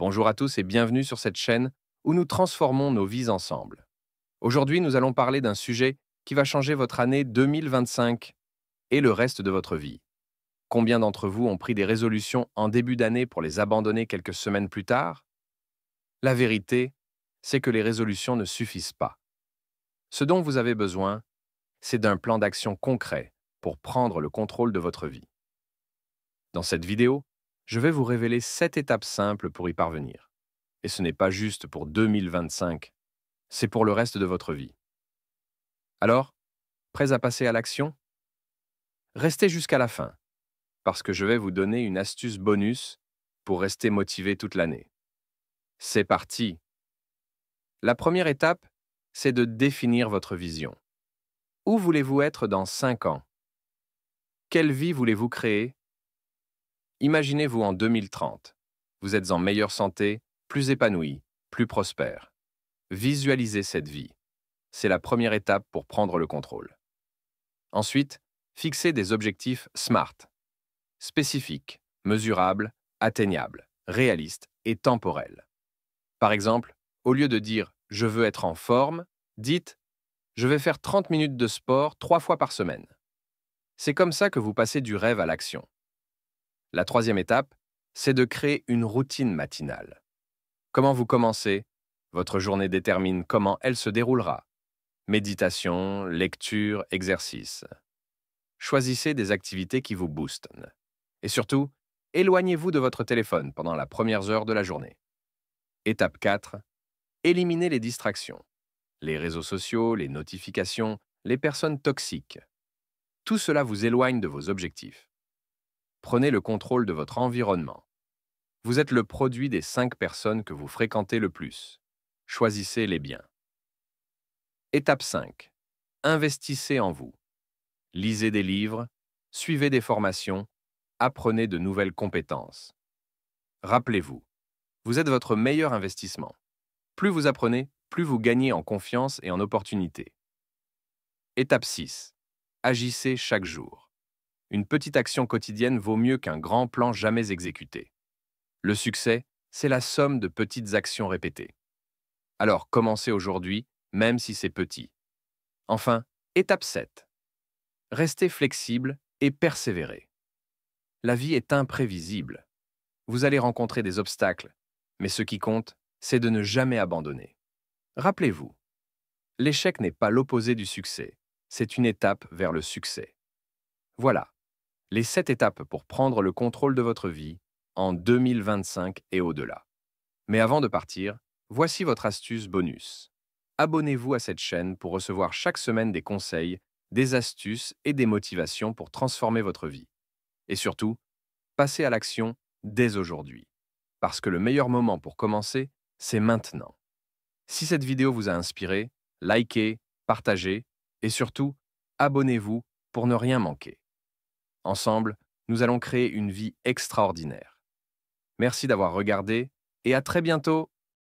Bonjour à tous et bienvenue sur cette chaîne où nous transformons nos vies ensemble. Aujourd'hui, nous allons parler d'un sujet qui va changer votre année 2025 et le reste de votre vie. Combien d'entre vous ont pris des résolutions en début d'année pour les abandonner quelques semaines plus tard? La vérité, c'est que les résolutions ne suffisent pas. Ce dont vous avez besoin, c'est d'un plan d'action concret pour prendre le contrôle de votre vie. Dans cette vidéo, je vais vous révéler 7 étapes simples pour y parvenir. Et ce n'est pas juste pour 2025, c'est pour le reste de votre vie. Alors, prêts à passer à l'action? Restez jusqu'à la fin, parce que je vais vous donner une astuce bonus pour rester motivé toute l'année. C'est parti! La première étape, c'est de définir votre vision. Où voulez-vous être dans 5 ans? Quelle vie voulez-vous créer? Imaginez-vous en 2030. Vous êtes en meilleure santé, plus épanoui, plus prospère. Visualisez cette vie. C'est la première étape pour prendre le contrôle. Ensuite, fixez des objectifs SMART, spécifiques, mesurables, atteignables, réalistes et temporels. Par exemple, au lieu de dire « je veux être en forme », dites « je vais faire 30 minutes de sport 3 fois par semaine ». C'est comme ça que vous passez du rêve à l'action. La troisième étape, c'est de créer une routine matinale. Comment vous commencez? Votre journée détermine comment elle se déroulera. Méditation, lecture, exercice. Choisissez des activités qui vous boostent. Et surtout, éloignez-vous de votre téléphone pendant les premières heures de la journée. Étape 4. Éliminez les distractions. Les réseaux sociaux, les notifications, les personnes toxiques. Tout cela vous éloigne de vos objectifs. Prenez le contrôle de votre environnement. Vous êtes le produit des 5 personnes que vous fréquentez le plus. Choisissez les biens. Étape 5. Investissez en vous. Lisez des livres, suivez des formations, apprenez de nouvelles compétences. Rappelez-vous, vous êtes votre meilleur investissement. Plus vous apprenez, plus vous gagnez en confiance et en opportunités. Étape 6. Agissez chaque jour. Une petite action quotidienne vaut mieux qu'un grand plan jamais exécuté. Le succès, c'est la somme de petites actions répétées. Alors commencez aujourd'hui, même si c'est petit. Enfin, étape 7. Restez flexible et persévérez. La vie est imprévisible. Vous allez rencontrer des obstacles, mais ce qui compte, c'est de ne jamais abandonner. Rappelez-vous, l'échec n'est pas l'opposé du succès, c'est une étape vers le succès. Voilà, les 7 étapes pour prendre le contrôle de votre vie en 2025 et au-delà. Mais avant de partir, voici votre astuce bonus. Abonnez-vous à cette chaîne pour recevoir chaque semaine des conseils, des astuces et des motivations pour transformer votre vie. Et surtout, passez à l'action dès aujourd'hui. Parce que le meilleur moment pour commencer, c'est maintenant. Si cette vidéo vous a inspiré, likez, partagez et surtout, abonnez-vous pour ne rien manquer. Ensemble, nous allons créer une vie extraordinaire. Merci d'avoir regardé et à très bientôt!